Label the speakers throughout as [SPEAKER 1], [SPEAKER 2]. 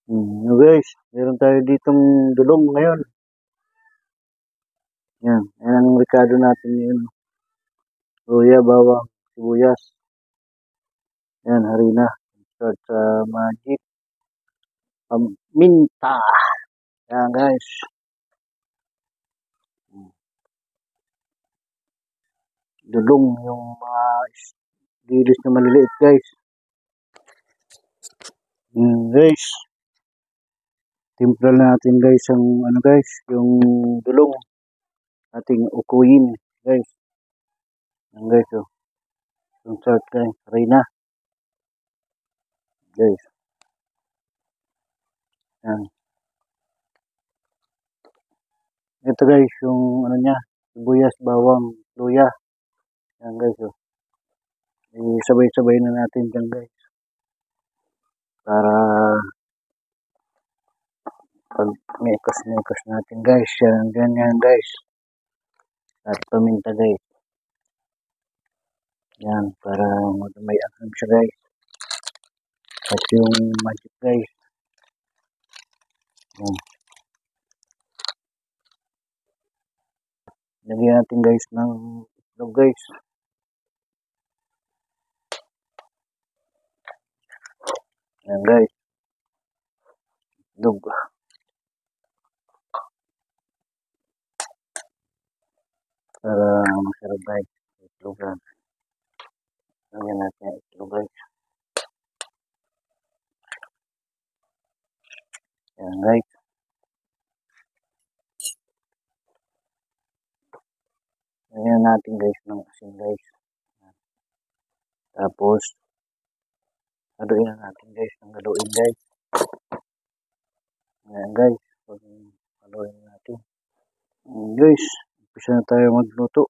[SPEAKER 1] Guys, meron tayo ditong dulong ngayon. Yan ang rekado natin ngayon. Luya, bawang, sibuyas. Yan, harina. Start sa magic. Paminta. Yan guys. Dulong yung mga dilis na maliliit guys. Guys. Timpla natin guys ang yung dulong. Ating ukuyin guys. Yan guys oh. Yung start guys, harina. Guys. Yan. Ito guys, yung niya, sibuyas, bawang, luya. Yan guys, oh. Sabay-sabay na natin dyan guys. Para pag mekos natin guys. Yan, ganyan guys. At paminta guys. Yan, para may alam siya guys. At yung magic guys. Yan. Lagyan natin guys ng itlog guys. Yan guys. Itlog. Para masarap guys. Itlog lang. Lagyan natin yung itlog guys. Yan guys. Lagyan natin guys ng asin guys. Tapos haluin na natin guys ng haluin guys. Ayan guys. Haluin natin. Guys, umpisa na tayo magluto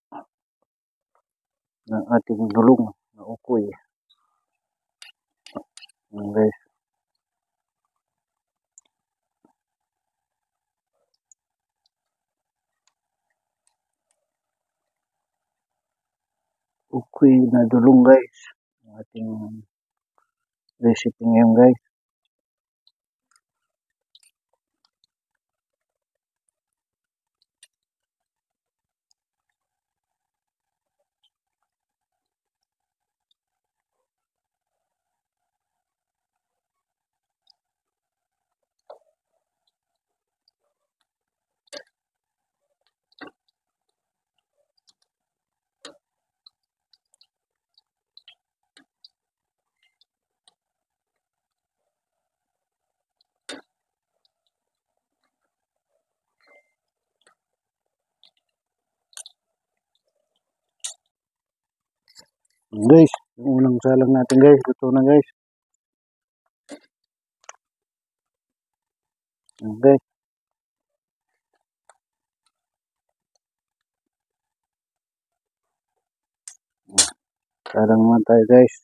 [SPEAKER 1] ng ating dulong na ukoy. Ayan guys. Ukoy na dulong guys. Ang ating recipe ngayon guys. Guys, yung unang salang natin guys, luto na guys. Guys. Salang naman tayo guys.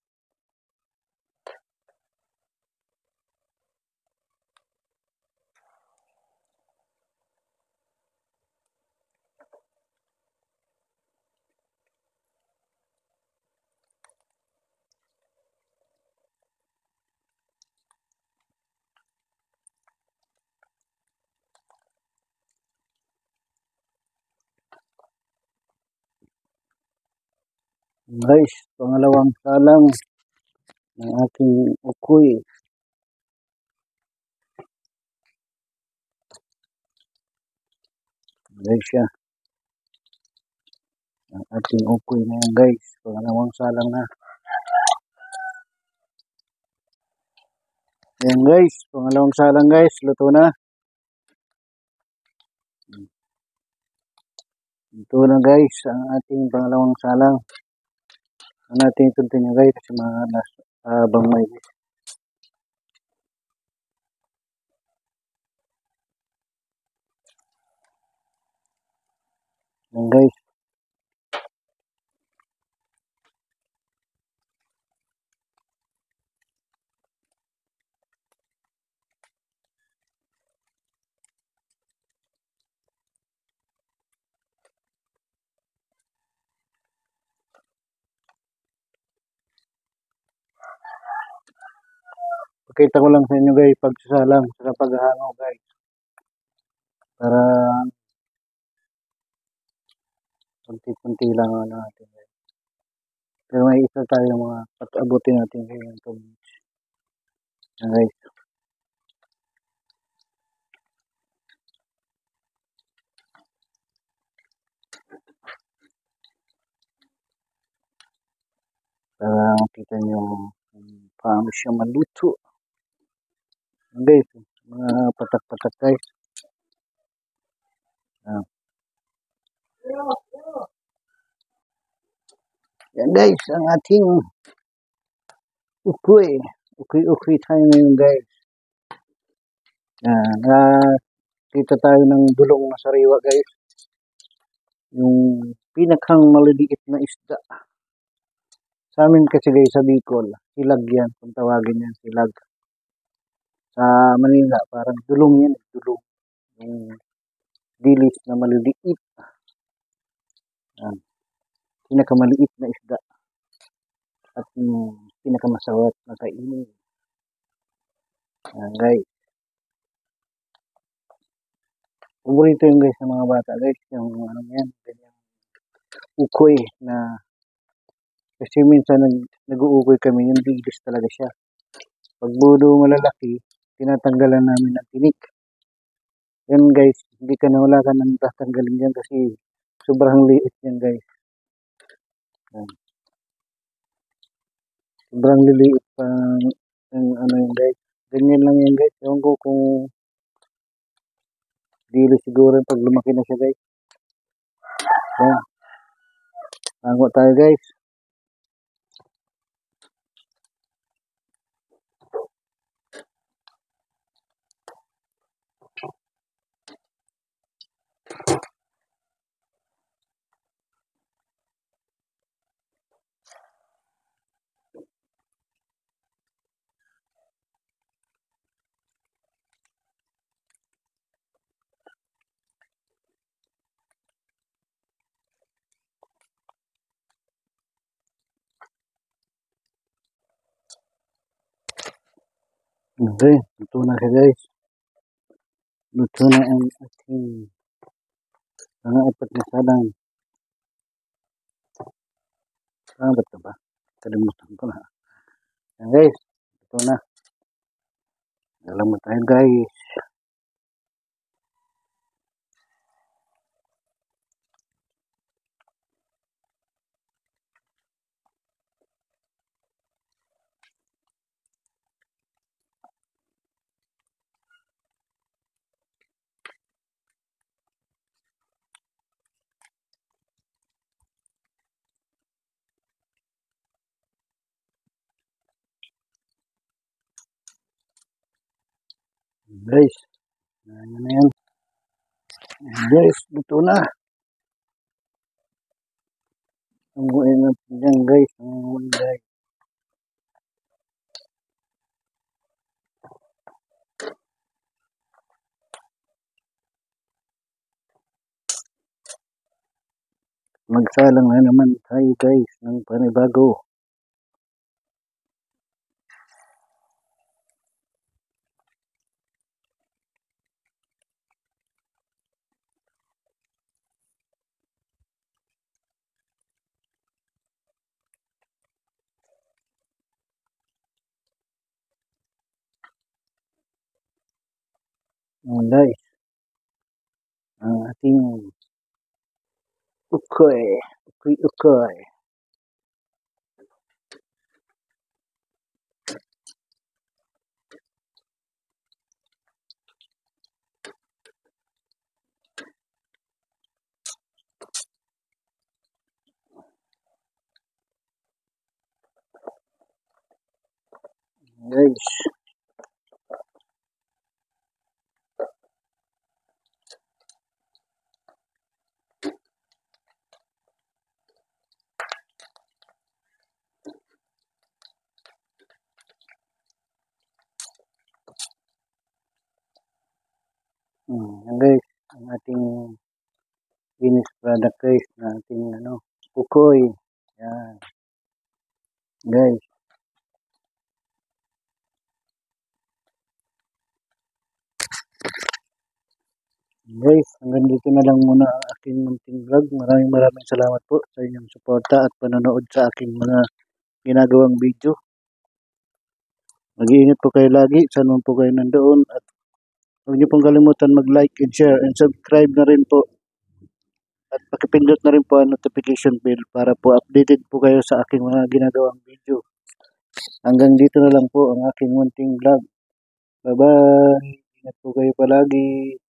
[SPEAKER 1] Guys, pangalawang salang ng ating ukoy. Guys siya. Ang ating ukoy na yan guys. Pangalawang salang na. Yan guys, pangalawang salang guys. Luto na. Luto na guys ang ating pangalawang salang. Ang ating continue guys kasi mga habang may yan guys. pakita ko lang sa inyo guys, pagsasalang sa paghahango guys. Para punti-punti lang ano natin guys. Pero may isa tayo mga patabutin natin ngayon ito guys. Para makita nyo paano siya maluto. Guys, mga patak-patak guys. Yan guys, ang ating ukoy. Ukoy tayo ngayon guys. Nakita tayo ng dulong na sariwa guys. Yung pinakang maliliit na isda. Sa amin kasi guys sa Bicol, silag yan. Kung tawagin yan, silag. Sa Manila, parang dulong yan. Dulong. Yung dilis na maliliit. Yan. Pinakamaliit na isda. At yung pinakamasawat na kainin. Yan guys. Paborito yung guys ng mga bata guys. Yung ano yan. Ganyan. Ukoy na kasi minsan nag-uukoy kami. Yung dilis talaga siya. Pag budo malalaki, tinatanggalan namin ng tinik. Yan guys, hindi ka na wala ka nang tatanggalin yan kasi sobrang liit yan guys. Yan. Sobrang liliit pa yung ano yan guys. Ganyan lang yan guys. Ewan ko kung dili siguro pag lumaki na siya guys. Yan. Hango tayo guys. Okay, luto na siya guys. Luto na ang ating mga apat na salang. Ba't ka ba? Kalimutan ko na. Yan guys, luto na. Alam mo tayo guys. Guys, yan na yan. Guys, luto na. Ang buhay natin yan guys. Ang buhay guys. Magsalang na naman tayo guys ng panibago. Guys, ang ating ukoy. Ukoy. Guys, yan guys, ang ating finished product guys na ating ukoy. Yan. Guys, Guys, hanggang dito na lang muna ang aking munting vlog. Maraming salamat po sa inyong suporta at panonood sa aking mga ginagawang video. Mag-iingat po kayo lagi, saan man po kayo nandoon, at huwag niyo pong kalimutan mag-like and share and subscribe na rin po. At pakipindot na rin po ang notification bell para po updated po kayo sa aking mga ginagawang video. Hanggang dito na lang po ang aking munting vlog. Bye-bye! Ingat po kayo palagi.